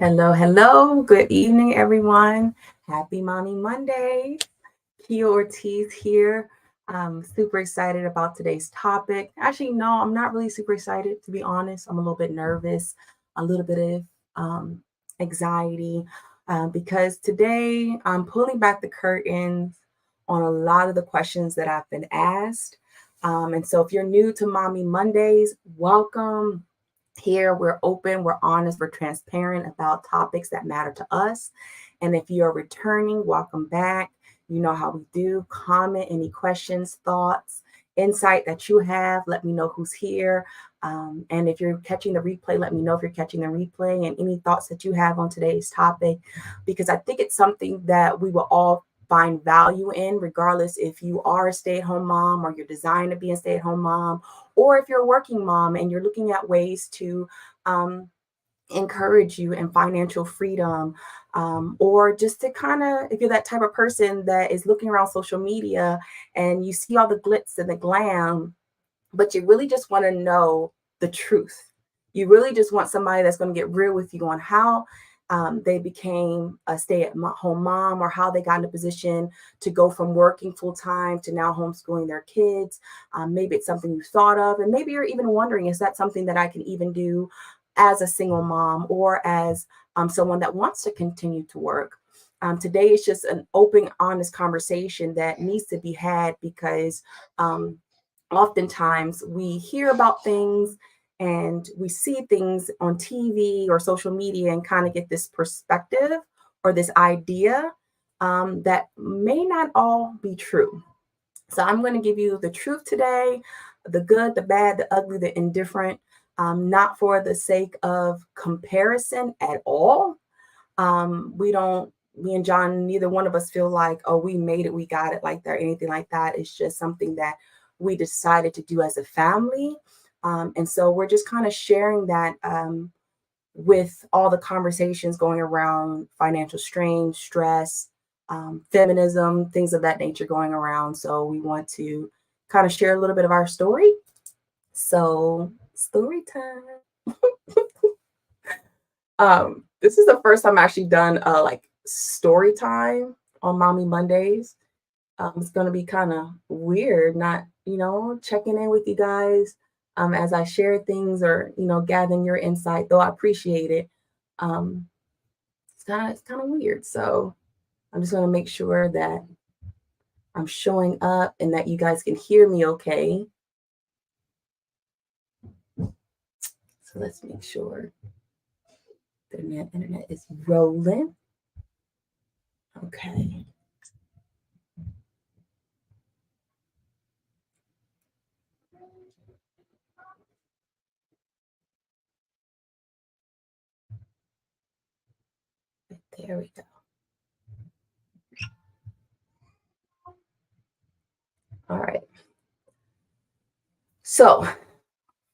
Hello, hello. Good evening, everyone. Happy Mommy Monday. Kia Ortiz here. I'm super excited about today's topic. Actually, no, I'm not really super excited, to be honest. I'm a little bit nervous, a little bit of anxiety, because today I'm pulling back the curtains on a lot of the questions that I've been asked. And so, if you're new to Mommy Mondays, welcome. Here, we're open, we're honest, we're transparent about topics that matter to us. And if you're returning, welcome back. You know how we do. Comment any questions, thoughts, insight that you have. Let me know who's here. And if you're catching the replay, let me know if you're catching the replay and any thoughts that you have on today's topic, because I think it's something that we will all find value in, regardless if you are a stay at home mom or you're designed to be a stay at home mom, or if you're a working mom and you're looking at ways to encourage you in financial freedom, or just to kind of, if you're that type of person that is looking around social media and you see all the glitz and the glam, but you really just want to know the truth. You really just want somebody that's going to get real with you on how they became a stay-at-home mom, or how they got in a position to go from working full time to now homeschooling their kids. Maybe it's something you thought of, and maybe you're even wondering, is that something that I can even do as a single mom, or as someone that wants to continue to work? Today is just an open, honest conversation that needs to be had, because oftentimes we hear about things and we see things on TV or social media and kind of get this perspective or this idea that may not all be true. So I'm going to give you the truth today, the good, the bad, the ugly, the indifferent, not for the sake of comparison at all. We don't, me and John, neither one of us feel like, oh, we made it, we got it like that, or anything like that. It's just something that we decided to do as a family. And so we're just kind of sharing that with all the conversations going around financial strain, stress, feminism, things of that nature going around. So we want to kind of share a little bit of our story. So, story time. This is the first time I actually done like story time on Mommy Mondays. It's gonna be kind of weird, not checking in with you guys as I share things, or gathering your insight. Though I appreciate it, um, it's kind of weird. So I'm just gonna make sure that I'm showing up and that you guys can hear me okay. So let's make sure the internet is rolling. Okay. There we go. All right. So,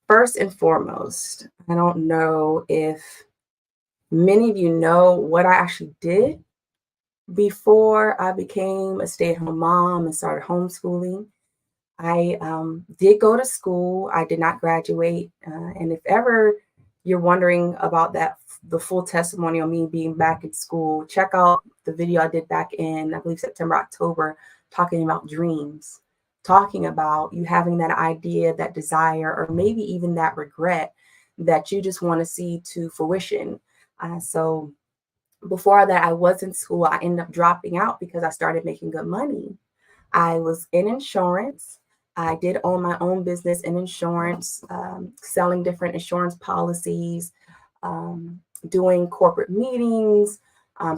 first and foremost, I don't know if many of you know what I actually did before I became a stay at home mom and started homeschooling. I did go to school. I did not graduate. And if ever you're wondering about that, the full testimony on me being back in school, check out the video I did back in, I believe, September, October, talking about dreams, talking about you having that idea, that desire, or maybe even that regret that you just want to see to fruition. So before that, I was in school. I ended up dropping out because I started making good money. I was in insurance. I did own my own business in insurance, selling different insurance policies, doing corporate meetings,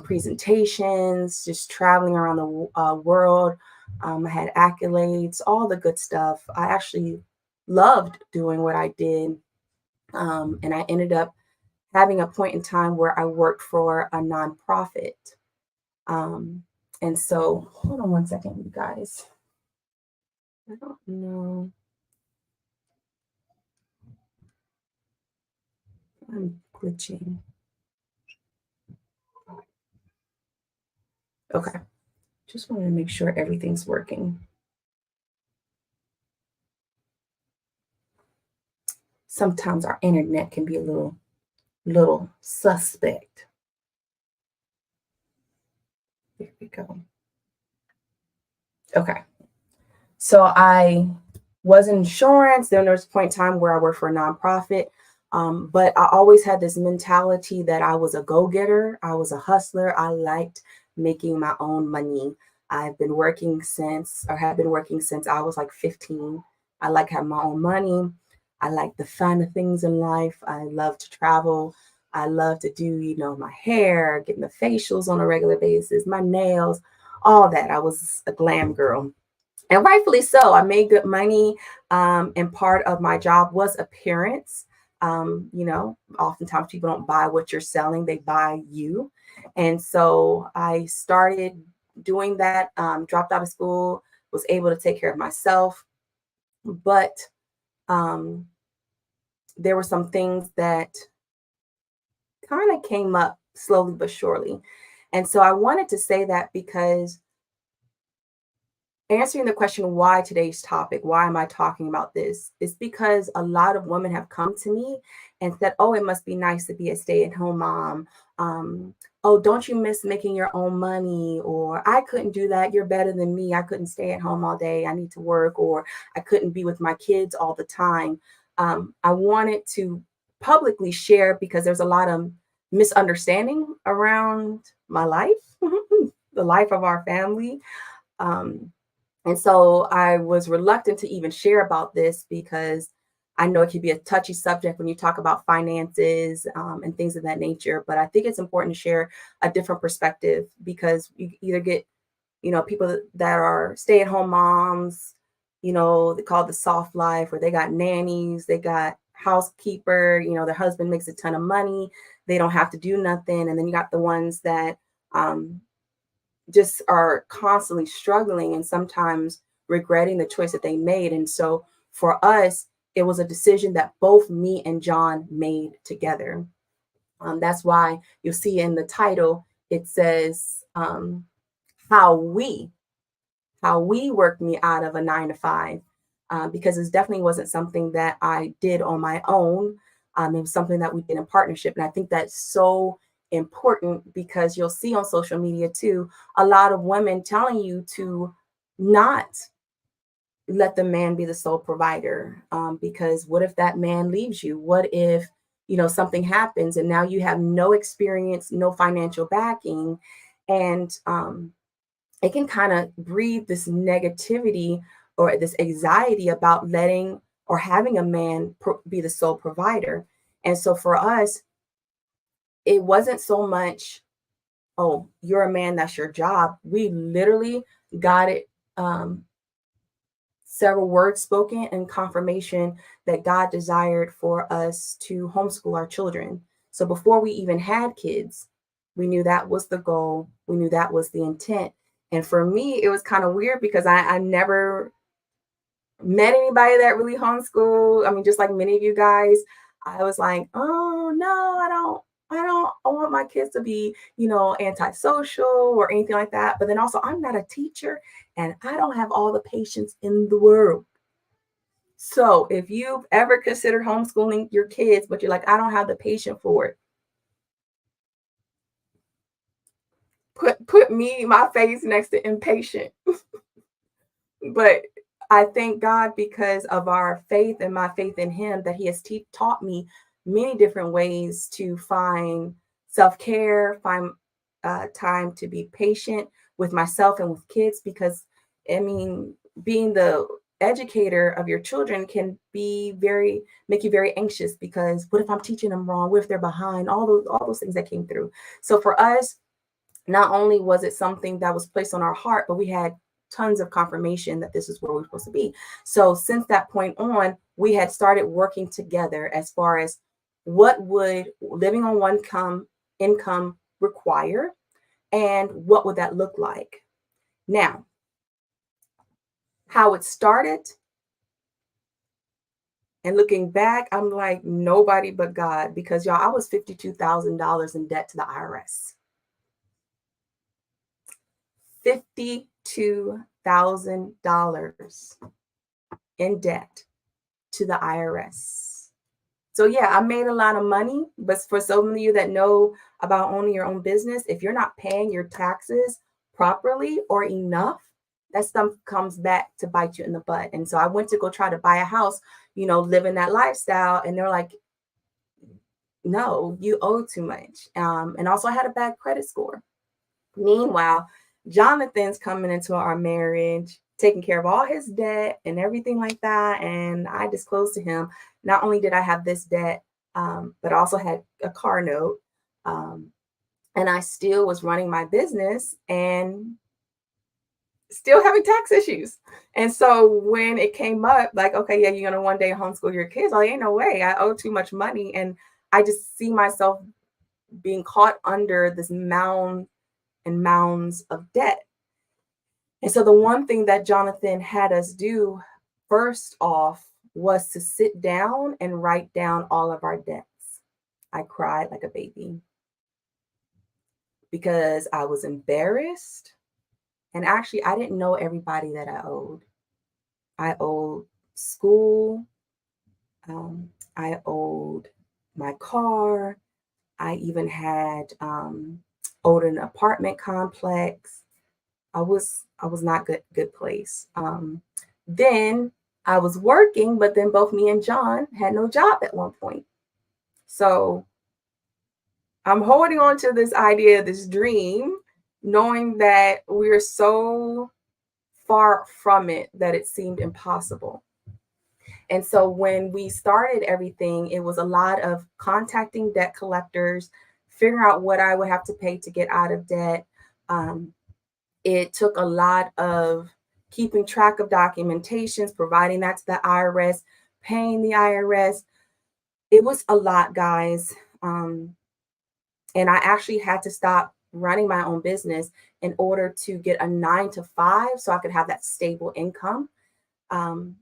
presentations, just traveling around the world. I had accolades, all the good stuff. I actually loved doing what I did. And I ended up having a point in time where I worked for a nonprofit. Um, and so, hold on one second, you guys. I don't know. I'm glitching. Okay. Just wanted to make sure everything's working. Sometimes our internet can be a little suspect. Here we go. Okay. So I was in insurance. Then there was a point in time where I worked for a nonprofit. But I always had this mentality that I was a go-getter. I was a hustler. I liked making my own money. I've been working since, or have been working since I was like 15. I like having my own money. I like the fun of things in life. I love to travel. I love to do, my hair, getting the facials on a regular basis, my nails, all that. I was a glam girl, and rightfully so. I made good money, and part of my job was appearance. Oftentimes people don't buy what you're selling; they buy you. And so I started doing that. Dropped out of school, was able to take care of myself, but um, there were some things that kind of came up slowly but surely. And so I wanted to say that because answering the question why today's topic, why am I talking about this, is because a lot of women have come to me and said, oh, it must be nice to be a stay-at-home mom. Oh, don't you miss making your own money? Or I couldn't do that. You're better than me. I couldn't stay at home all day. I need to work, or I couldn't be with my kids all the time. I wanted to publicly share because there's a lot of misunderstanding around my life, the life of our family. Um, and so I was reluctant to even share about this because I know it can be a touchy subject when you talk about finances, and things of that nature. But I think it's important to share a different perspective because you either get, people that are stay at home moms, they call it the soft life, where they got nannies, they got housekeeper, their husband makes a ton of money. They don't have to do nothing. And then you got the ones that, just are constantly struggling and sometimes regretting the choice that they made. And so for us, it was a decision that both me and John made together. That's why you'll see in the title, it says, how we worked me out of a 9 to 5, because it definitely wasn't something that I did on my own. It was something that we did in partnership. And I think that's so important because you'll see on social media too, a lot of women telling you to not let the man be the sole provider. Because what if that man leaves you? What if, something happens and now you have no experience, no financial backing? And it can kind of breed this negativity or this anxiety about letting or having a man be the sole provider. And so for us, it wasn't so much, oh, you're a man, that's your job. We literally got it, several words spoken and confirmation that God desired for us to homeschool our children. So before we even had kids, we knew that was the goal. We knew that was the intent. And for me, it was kind of weird because I never met anybody that really homeschooled. I mean, just like many of you guys, I was like, oh no, I want my kids to be, antisocial or anything like that. But then also I'm not a teacher and I don't have all the patience in the world. So if you've ever considered homeschooling your kids, but you're like, I don't have the patience for it, put me, my face next to impatient. But I thank God because of our faith and my faith in Him that He has taught me many different ways to find self care, find time to be patient with myself and with kids. Because, I mean, being the educator of your children can make you very anxious because what if I'm teaching them wrong? What if they're behind? All those things that came through. So for us, not only was it something that was placed on our heart, but we had tons of confirmation that this is where we're supposed to be. So since that point on, we had started working together as far as what would living on one income require and what would that look like. Now, how it started and looking back, I'm like, nobody but God, because y'all, I was $52,000 in debt to the IRS. $52,000 in debt to the IRS. So yeah, I made a lot of money, but for some of you that know about owning your own business, if you're not paying your taxes properly or enough, that stuff comes back to bite you in the butt. And so I went to go try to buy a house, living that lifestyle. And they're like, no, you owe too much. And also, I had a bad credit score. Meanwhile, Jonathan's coming into our marriage, taking care of all his debt and everything like that. And I disclosed to him, not only did I have this debt, but I also had a car note. Um, and I still was running my business and still having tax issues. And so when it came up, like, okay, yeah, you're gonna one day homeschool your kids. Like, ain't no way. I owe too much money. And I just see myself being caught under this mound and mounds of debt. And so the one thing that Jonathan had us do first off was to sit down and write down all of our debts. I cried like a baby because I was embarrassed. And actually, I didn't know everybody that I owed. I owed school. I owed my car. I even had owed an apartment complex. I was not good place. Then I was working, but then both me and John had no job at one point. So I'm holding on to this idea, this dream, knowing that we're so far from it that it seemed impossible. And so when we started everything, it was a lot of contacting debt collectors, figuring out what I would have to pay to get out of debt. Um, it took a lot of keeping track of documentations, providing that to the IRS, paying the IRS. It was a lot, guys. And I actually had to stop running my own business in order to get a 9 to 5 so I could have that stable income.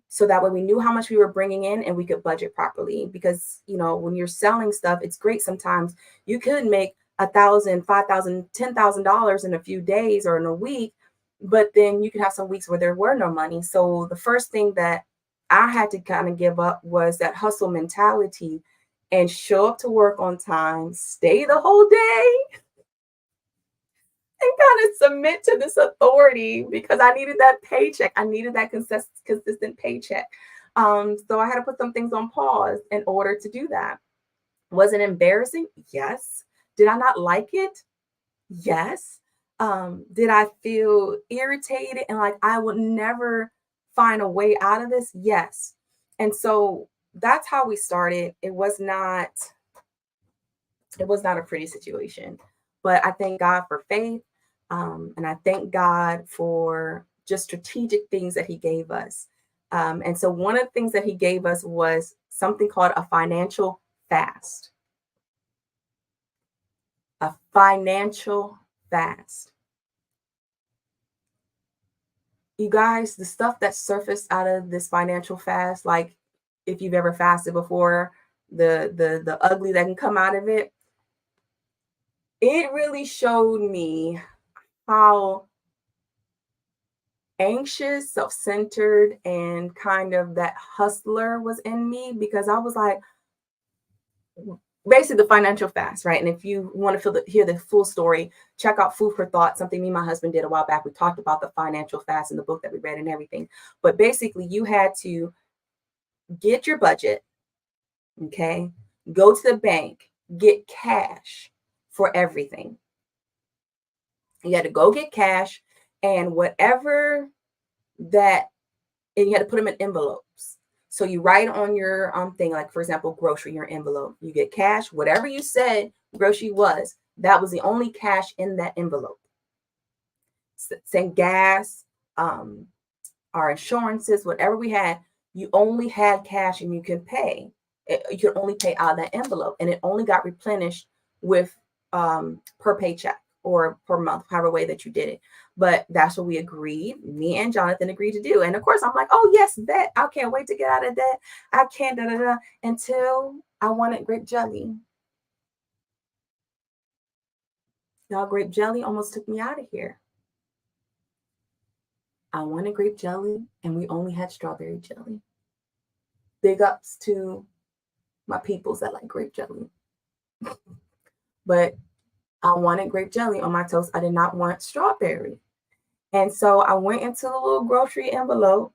So that way we knew how much we were bringing in and we could budget properly. Because, when you're selling stuff, it's great. Sometimes you could make $1,000, $5,000, $10,000 in a few days or in a week, but then you could have some weeks where there were no money. So the first thing that I had to kind of give up was that hustle mentality and show up to work on time, stay the whole day, and kind of submit to this authority because I needed that paycheck. I needed that consistent paycheck. So I had to put some things on pause in order to do that. Was it embarrassing? Yes. Did I not like it? Yes. Did I feel irritated and like I would never find a way out of this? Yes. And so that's how we started. It was not a pretty situation, but I thank God for faith. And I thank God for just strategic things that He gave us. And so one of the things that He gave us was something called a financial fast. A financial fast. You guys, the stuff that surfaced out of this financial fast, like if you've ever fasted before, the ugly that can come out of it really showed me how anxious, self-centered, and kind of that hustler was in me because I was like, basically the financial fast, right? And if you want to hear the full story, check out Food for Thought, something me and my husband did a while back. We talked about the financial fast in the book that we read and everything. But basically, you had to get your budget, okay? Go to the bank, get cash for everything. You had to go get cash, and whatever that, and you had to put them in envelopes. So you write on your thing, like for example, grocery, your envelope. You get cash, whatever you said grocery was, that was the only cash in that envelope. Same gas, um, our insurances, whatever we had, you only had cash and you can pay. You could only pay out of that envelope, and it only got replenished with per paycheck or per month, however way that you did it. But that's what we agreed. Me and Jonathan agreed to do. And of course, I'm like, oh yes, bet. I can't wait to get out of that. I can't da da da until I wanted grape jelly. Y'all, grape jelly almost took me out of here. I wanted grape jelly, and we only had strawberry jelly. Big ups to my peoples that like grape jelly. But I wanted grape jelly on my toast. I did not want strawberry. And so I went into the little grocery envelope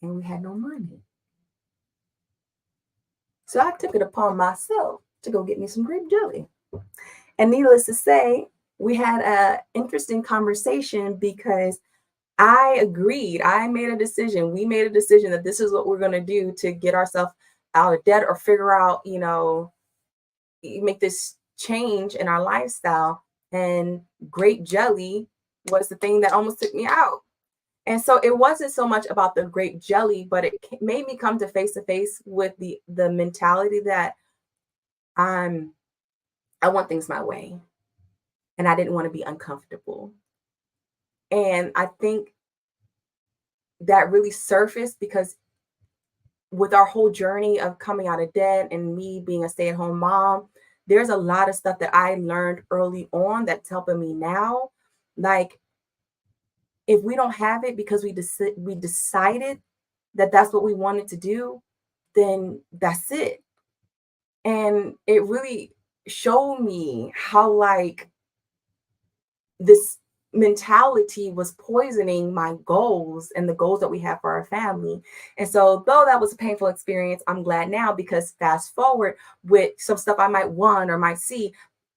and we had no money. So I took it upon myself to go get me some grape jelly. And needless to say, we had an interesting conversation because I agreed. I made a decision. We made a decision that this is what we're going to do to get ourselves out of debt or figure out, make this change in our lifestyle. And grape jelly was the thing that almost took me out. And so it wasn't so much about the grape jelly, but it made me come to face with the mentality that I'm I want things my way and I didn't want to be uncomfortable. And I think that really surfaced because with our whole journey of coming out of debt and me being a stay-at-home mom, there's a lot of stuff that I learned early on that's helping me now. Like if we don't have it because we decided that that's what we wanted to do, then that's it. And it really showed me how like this mentality was poisoning my goals and the goals that we have for our family. And so, though that was a painful experience, I'm glad now because fast forward with some stuff I might want or might see,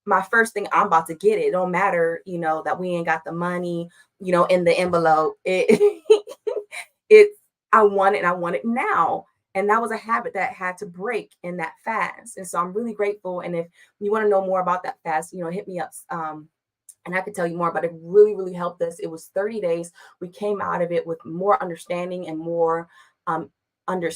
my first thing I'm about to get it. It don't matter, that we ain't got the money, in the envelope. It's I want it and I want it now. And that was a habit that had to break in that fast. And so I'm really grateful. And if you want to know more about that fast, hit me up. And I could tell you more, but it really, really helped us. It was 30 days. We came out of it with more understanding and more um, under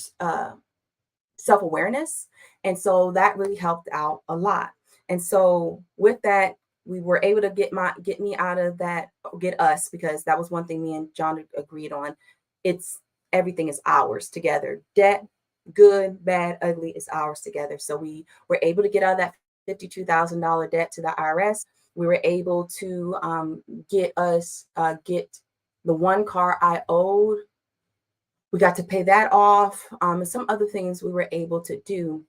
self-awareness. And so that really helped out a lot. And so with that, we were able to get me out of that, get us, because that was one thing me and John agreed on. It's everything is ours together. Debt, good, bad, ugly is ours together. So we were able to get out of that $52,000 debt to the IRS. We were able to get the one car I owed. We got to pay that off, and some other things we were able to do,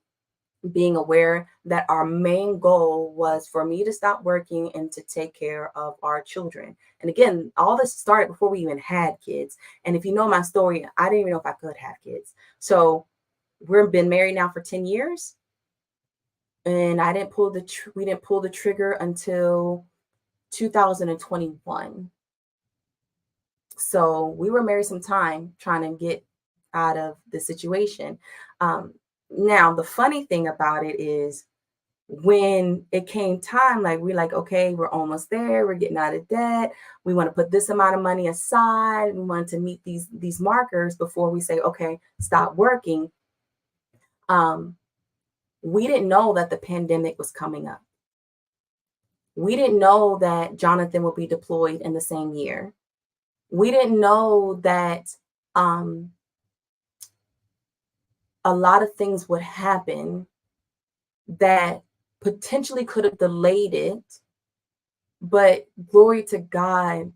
being aware that our main goal was for me to stop working and to take care of our children. And again, all this started before we even had kids. And if you know my story, I didn't even know if I could have kids. So we've been married now for 10 years. And we didn't pull the trigger until 2021. So we were married some time trying to get out of the situation. Now, the funny thing about it is when it came time, like we're like, okay, we're almost there. We're getting out of debt. We want to put this amount of money aside. We want to meet these markers before we say, okay, stop working. We didn't know that the pandemic was coming up. We didn't know that Jonathan would be deployed in the same year. We didn't know that a lot of things would happen that potentially could have delayed it. But glory to God,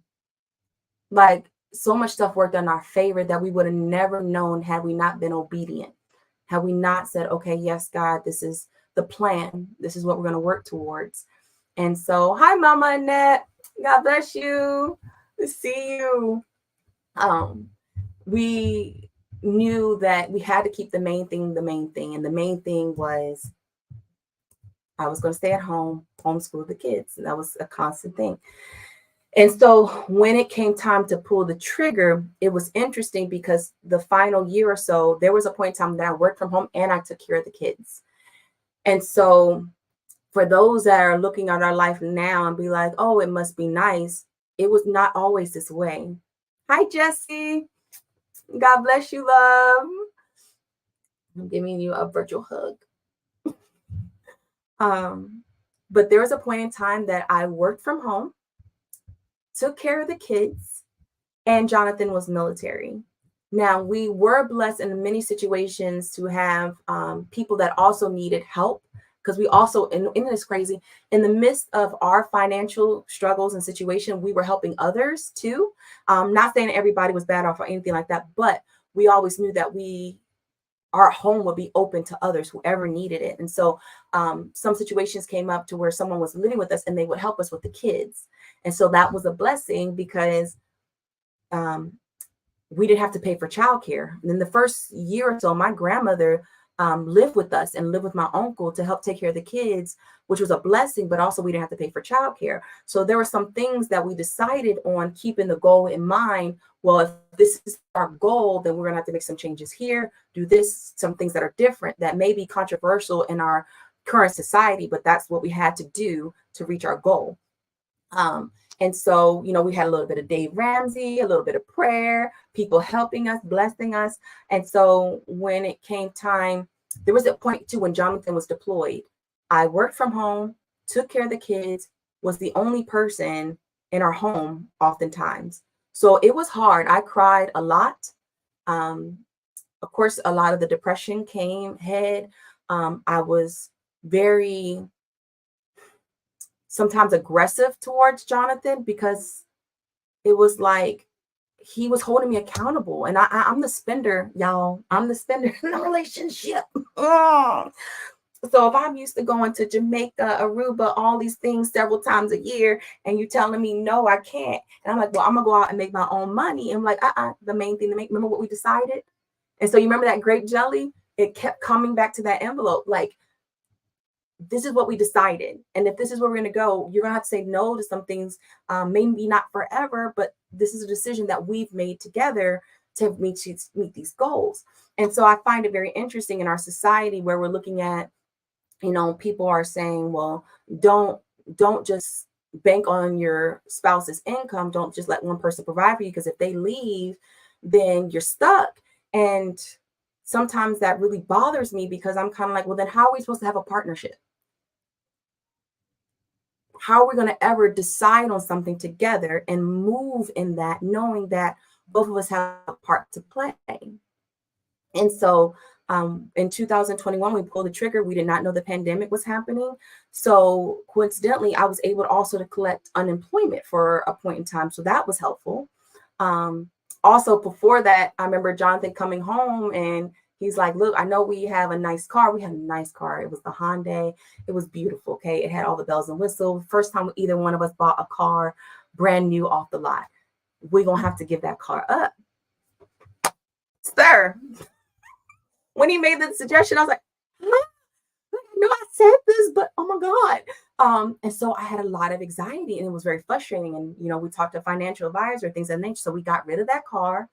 like so much stuff worked in our favor that we would have never known had we not been obedient. Had we not said, okay, yes, God, this is the plan. This is what we're going to work towards. And so, hi, Mama Annette. God bless you. To see you. We knew that we had to keep the main thing the main thing. And the main thing was I was going to stay at home, homeschool the kids. And that was a constant thing. And so when it came time to pull the trigger, it was interesting because the final year or so, there was a point in time that I worked from home and I took care of the kids. And so for those that are looking at our life now and be like, oh, it must be nice, it was not always this way. Hi, Jesse. God bless you, love. I'm giving you a virtual hug. But there was a point in time that I worked from home, took care of the kids, and Jonathan was military. Now, we were blessed in many situations to have people that also needed help because we also, and it's crazy, in the midst of our financial struggles and situation, we were helping others too. Not saying everybody was bad off or anything like that, but we always knew that we our home would be open to others, whoever needed it. And so some situations came up to where someone was living with us and they would help us with the kids. And so that was a blessing because um, we didn't have to pay for childcare. And then the first year or so, my grandmother lived with us and lived with my uncle to help take care of the kids, which was a blessing, but also we didn't have to pay for childcare. So there were some things that we decided on keeping the goal in mind. Well, if this is our goal, then we're going to have to make some changes here, do this, some things that are different that may be controversial in our current society, but that's what we had to do to reach our goal. Um, and so, we had a little bit of Dave Ramsey, a little bit of prayer, people helping us, blessing us. And so when it came time, there was a point too when Jonathan was deployed. I worked from home, took care of the kids, was the only person in our home oftentimes. So it was hard. I cried a lot. Um, of course, a lot of the depression came head. I was very sometimes aggressive towards Jonathan because it was like he was holding me accountable. And I'm the spender, y'all. I'm the spender in the relationship. Ugh. So if I'm used to going to Jamaica, Aruba, all these things several times a year, and you telling me no, I can't. And I'm like, well, I'm gonna go out and make my own money. And I'm like, the main thing to make, remember what we decided? And so you remember that grape jelly? It kept coming back to that envelope. Like, this is what we decided. And if this is where we're going to go, you're going to have to say no to some things, maybe not forever, but this is a decision that we've made together to meet these goals. And so I find it very interesting in our society where we're looking at, people are saying, well, don't don't just bank on your spouse's income. Don't just let one person provide for you, because if they leave, then you're stuck. And sometimes that really bothers me because I'm kind of like, well, then how are we supposed to have a partnership? How are we going to ever decide on something together and move in that, knowing that both of us have a part to play? And so in 2021, we pulled the trigger. We did not know the pandemic was happening. So coincidentally, I was able to also to collect unemployment for a point in time. So that was helpful. Um, Also, before that, I remember Jonathan coming home and he's like, look, I know we have a nice car. We had a nice car. It was the Hyundai. It was beautiful. Okay. It had all the bells and whistles. First time either one of us bought a car brand new off the lot. We're going to have to give that car up. Sir, when he made the suggestion, I was like, huh? No, I said this, but oh my God. And so I had a lot of anxiety and it was very frustrating. And, we talked to a financial advisor, things of that nature. So we got rid of that car.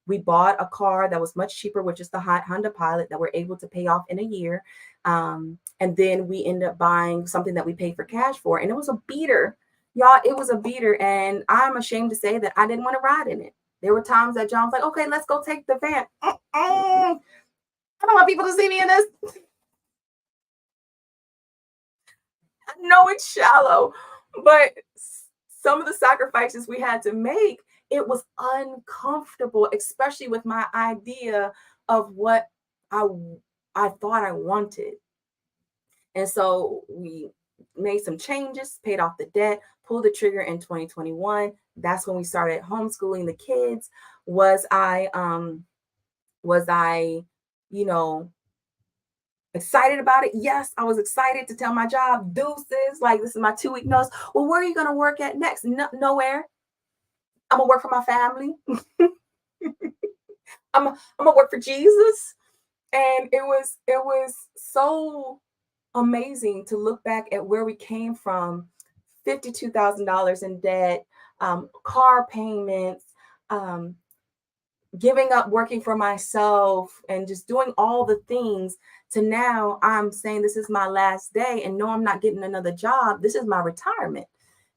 We bought a car that was much cheaper, which is the Honda Pilot that we're able to pay off in a year. And then we ended up buying something that we paid for cash for. And it was a beater. Y'all, it was a beater. And I'm ashamed to say that I didn't want to ride in it. There were times that John was like, okay, let's go take the van. I don't want people to see me in this. I know it's shallow, but some of the sacrifices we had to make, it was uncomfortable, especially with my idea of what I I thought I wanted. And so we made some changes, paid off the debt, pulled the trigger in 2021. That's when we started homeschooling the kids. Was I you know excited about it? Yes, I was excited to tell my job, deuces, like this is my 2 week notice. Well, where are you going to work at next? No, nowhere. I'm gonna work for my family. I'm gonna work for Jesus. And it was so amazing to look back at where we came from. $52,000 in debt, car payments, um, giving up working for myself and just doing all the things, to now I'm saying this is my last day and no, I'm not getting another job. This is my retirement.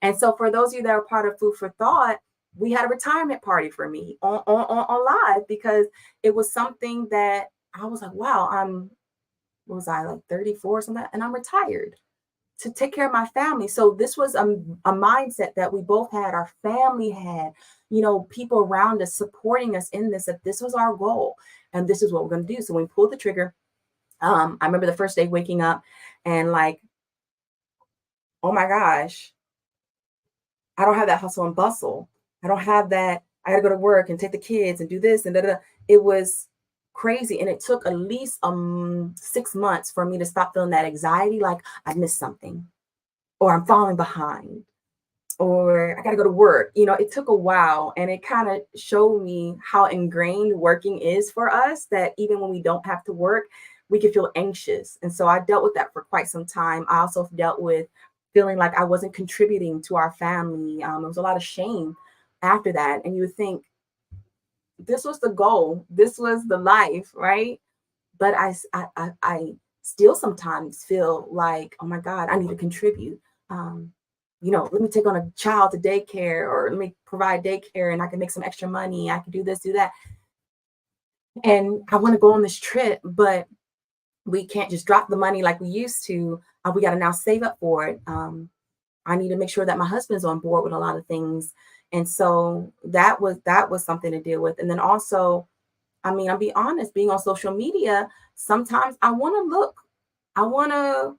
And so for those of you that are part of Food for Thought, we had a retirement party for me on live, because it was something that I was like, wow, what was I, like 34 or something, and I'm retired to take care of my family. So this was a mindset that we both had, our family had, people around us supporting us in this, that this was our goal and this is what we're going to do. So when we pulled the trigger, I remember the first day waking up and like, oh my gosh, I don't have that hustle and bustle. I don't have that. I got to go to work and take the kids and do this and da, da, da. It was crazy. And it took at least 6 months for me to stop feeling that anxiety, like I missed something or I'm falling behind or I got to go to work. It took a while, and it kind of showed me how ingrained working is for us, that even when we don't have to work, we can feel anxious. And so I dealt with that for quite some time. I also dealt with feeling like I wasn't contributing to our family. There was a lot of shame after that. And you would think this was the goal, this was the life, right? But I still sometimes feel like, oh my God, I need to contribute. Um, let me take on a child to daycare, or let me provide daycare, and I can make some extra money. I can do this, do that. And I want to go on this trip, but we can't just drop the money like we used to. We got to now save up for it. I need to make sure that my husband's on board with a lot of things. And so that was something to deal with. And then also, I mean, I'll be honest, being on social media, sometimes I want to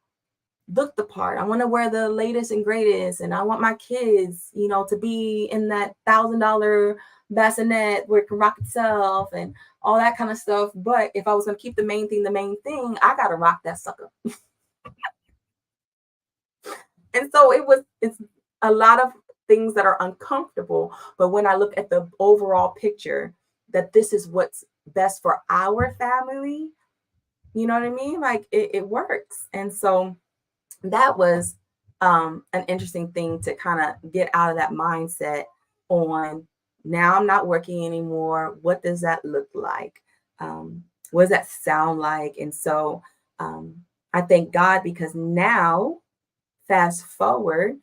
look the part. I want to wear the latest and greatest. And I want my kids, to be in that $1,000 bassinet where it can rock itself and all that kind of stuff. But if I was going to keep the main thing, I got to rock that sucker. And so it's a lot of things that are uncomfortable. But when I look at the overall picture, that this is what's best for our family, you know what I mean? Like it works. And so that was an interesting thing to kind of get out of that mindset on. Now I'm not working anymore. What does that look like? What does that sound like? And so I thank God, because now, fast forward,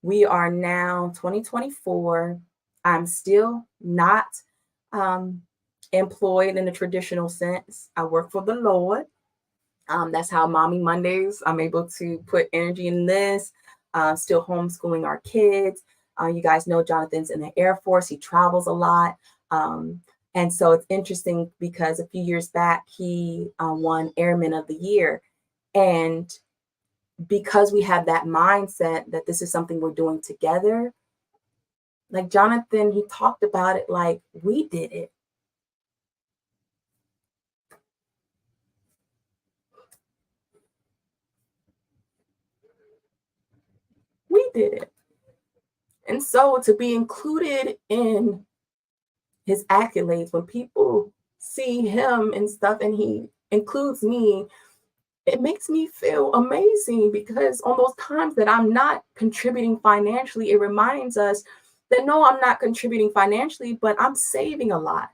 we are now 2024. I'm still not um, employed in the traditional sense. I work for the Lord. That's how Mommy Mondays, I'm able to put energy in this, still homeschooling our kids. You guys know Jonathan's in the Air Force. He travels a lot. Um, and so it's interesting because a few years back, he won Airman of the Year. And because we have that mindset that this is something we're doing together, like Jonathan, he talked about it like we did it. We did it. And so to be included in his accolades, when people see him and stuff and he includes me, it makes me feel amazing, because on those times that I'm not contributing financially, it reminds us that no, I'm not contributing financially, but I'm saving a lot.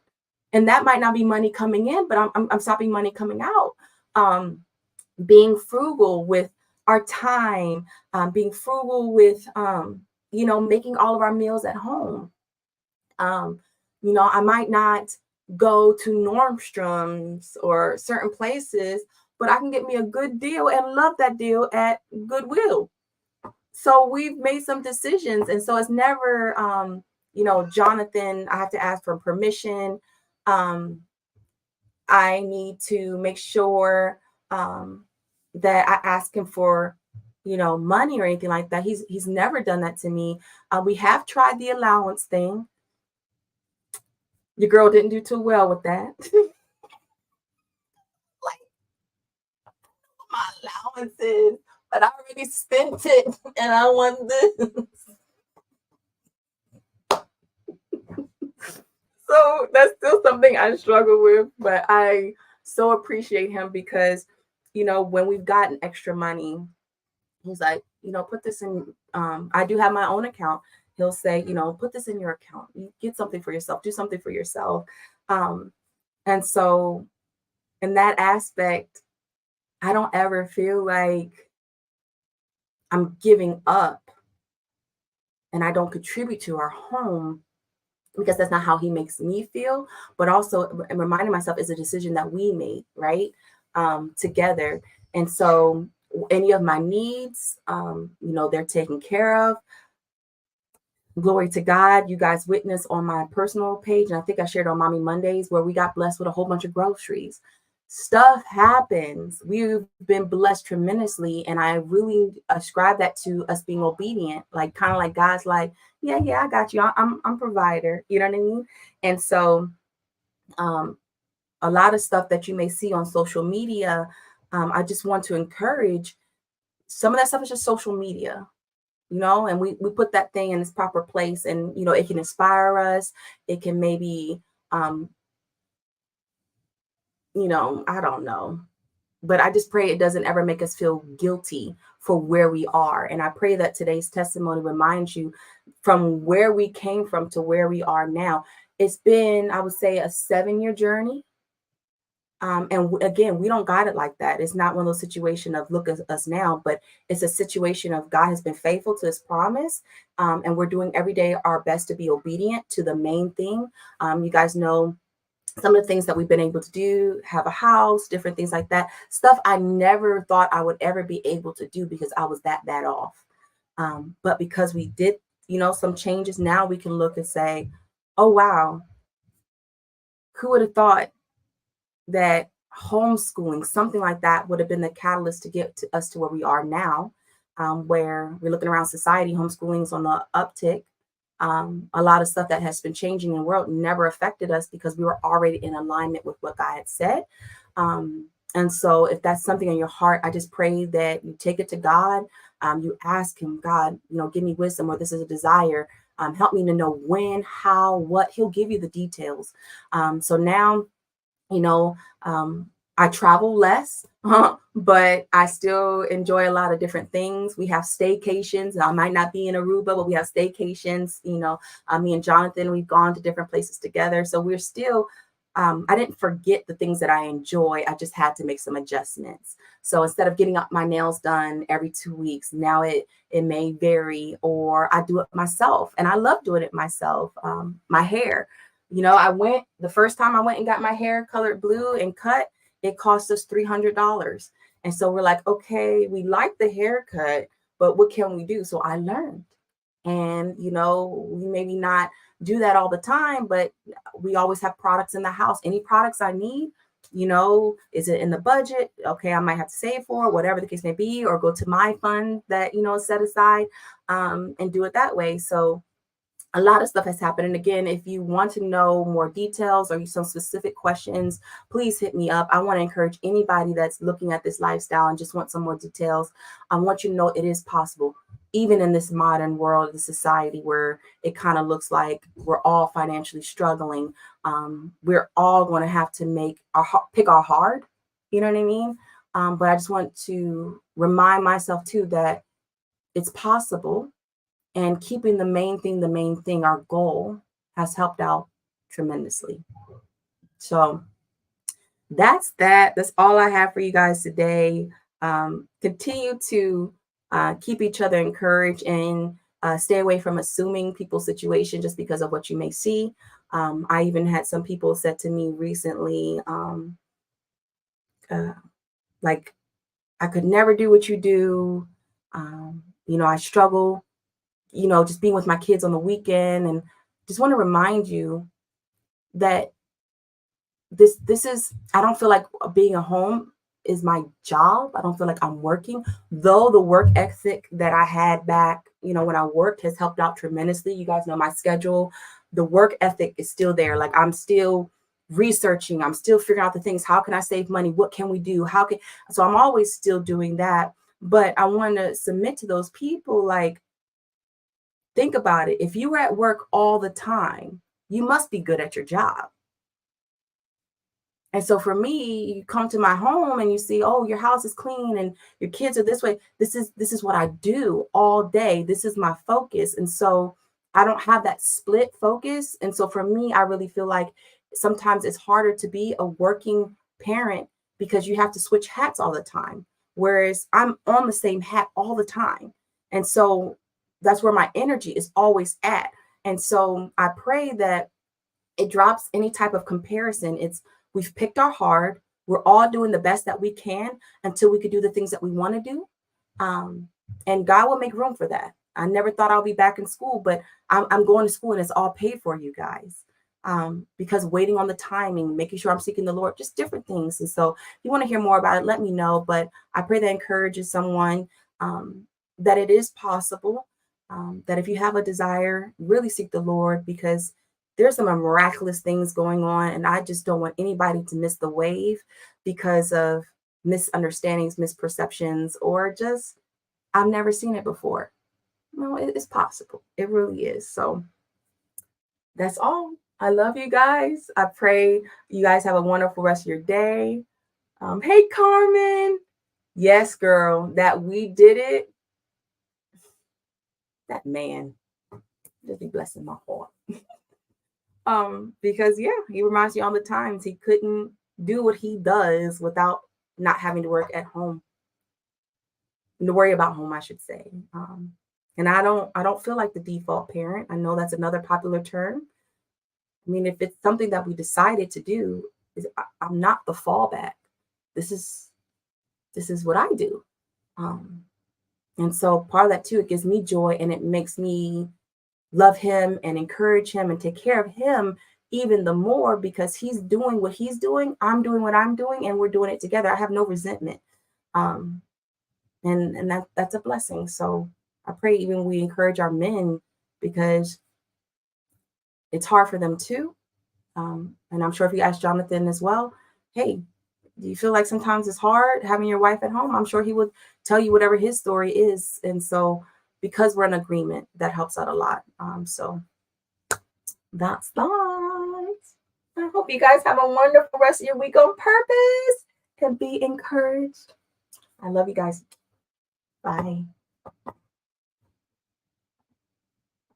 And that might not be money coming in, but I'm stopping money coming out. Um, Being frugal with our time, being frugal with, making all of our meals at home. Um, I might not go to Nordstrom's or certain places, but I can get me a good deal and love that deal at Goodwill. So we've made some decisions. And so it's never, Jonathan, I have to ask for permission. Um, I need to make sure that I ask him for, money or anything like that. He's never done that to me. We have tried the allowance thing. Your girl didn't do too well with that. Like, my allowances, but I already spent it and I want this. So that's still something I struggle with, but I so appreciate him because, when we've gotten extra money, he's like, put this in. I do have my own account. He'll say, put this in your account. You get something for yourself, do something for yourself. And so in that aspect, I don't ever feel like I'm giving up and I don't contribute to our home, because that's not how he makes me feel. But also reminding myself is a decision that we made, right? Together. And so any of my needs, they're taken care of. Glory to God. You guys witnessed on my personal page, and I think I shared on Mommy Mondays, where we got blessed with a whole bunch of groceries. Stuff happens. We've been blessed tremendously, and I really ascribe that to us being obedient. Like, kind of like God's like, yeah, I got you. I'm provider. You know what I mean? And so, um, a lot of stuff that you may see on social media, I just want to encourage, some of that stuff is just social media, and we put that thing in its proper place, and it can inspire us. It can maybe, um, I don't know, but I just pray it doesn't ever make us feel guilty for where we are. And I pray that today's testimony reminds you, from where we came from to where we are now. It's been, I would say, a 7-year journey. And again, we don't got it like that. It's not one of those situations of look at us now, but it's a situation of God has been faithful to his promise. And we're doing every day our best to be obedient to the main thing. You guys know some of the things that we've been able to do, have a house, different things like that. Stuff I never thought I would ever be able to do because I was that bad off. But because we did, some changes, now we can look and say, oh, wow, who would have thought that homeschooling, something like that, would have been the catalyst to get to us to where we are now, where we're looking around society, homeschooling is on the uptick. A lot of stuff that has been changing in the world never affected us because we were already in alignment with what God had said. And so, if that's something in your heart, I just pray that you take it to God. You ask Him, God, give me wisdom, or this is a desire. Help me to know when, how, what. He'll give you the details. So now, you know, I travel less, but I still enjoy a lot of different things. We have staycations. I might not be in Aruba, but we have staycations. Me and Jonathan, we've gone to different places together. So we're still, I didn't forget the things that I enjoy. I just had to make some adjustments. So instead of getting up my nails done every 2 weeks, now it may vary, or I do it myself. And I love doing it myself. My hair. I went the first time I went and got my hair colored blue and cut, it cost us $300. And so we're like, okay, we like the haircut, but what can we do? So I learned. And, we maybe not do that all the time, but we always have products in the house. Any products I need, is it in the budget? Okay, I might have to save for whatever the case may be, or go to my fund that, is set aside, and do it that way. So a lot of stuff has happened. And again, if you want to know more details or some specific questions, please hit me up. I want to encourage anybody that's looking at this lifestyle and just want some more details. I want you to know it is possible, even in this modern world, the society where it kind of looks like we're all financially struggling. We're all going to have to pick our hard. You know what I mean? But I just want to remind myself too that it's possible, and keeping the main thing, our goal, has helped out tremendously. So that's that. That's all I have for you guys today. Continue to keep each other encouraged, and stay away from assuming people's situation just because of what you may see. I even had some people said to me recently, uh, like, I could never do what you do. I struggle, just being with my kids on the weekend, and just want to remind you that this is, I don't feel like being a home is my job. I don't feel like I'm working, though the work ethic that I had back, when I worked, has helped out tremendously. You guys know my schedule. The work ethic is still there. Like, I'm still researching, I'm still figuring out the things. How can I save money? What can we do? So I'm always still doing that. But I want to submit to those people, like, think about it. If you were at work all the time, you must be good at your job. And so for me, you come to my home and you see, oh, your house is clean and your kids are this way. This is what I do all day. This is my focus. And so I don't have that split focus. And so for me, I really feel like sometimes it's harder to be a working parent because you have to switch hats all the time. Whereas I'm on the same hat all the time. And so that's where my energy is always at. And so I pray that it drops any type of comparison. We've picked our hard. We're all doing the best that we can until we could do the things that we want to do. Um, and God will make room for that. I never thought I'll be back in school, but I'm going to school and it's all paid for, you guys. Because waiting on the timing, making sure I'm seeking the Lord, just different things. And so if you want to hear more about it, let me know. But I pray that encourages someone, that it is possible, that if you have a desire, really seek the Lord, because there's some miraculous things going on, and I just don't want anybody to miss the wave because of misunderstandings, misperceptions, or just I've never seen it before. No, it's possible. It really is. So that's all. I love you guys. I pray you guys have a wonderful rest of your day. Hey, Carmen. Yes, girl, that we did it. That man just be blessing my heart. Because yeah, he reminds me all the times he couldn't do what he does without not having to work at home, to worry about home, I should say. And I don't feel like the default parent. I know that's another popular term. I mean, if it's something that we decided to do, I'm not the fallback. This is this is what I do. Um, and so part of that too, it gives me joy and it makes me love him and encourage him and take care of him even the more because he's doing what he's doing, I'm doing what I'm doing, and we're doing it together. I have no resentment. Um, and that's a blessing. So I pray even we encourage our men because it's hard for them too. And I'm sure if you ask Jonathan as well, hey, do you feel like sometimes it's hard having your wife at home? I'm sure he would tell you whatever his story is. And so because we're in agreement, that helps out a lot. So that's that. I hope you guys have a wonderful rest of your week on purpose and be encouraged. I love you guys. Bye.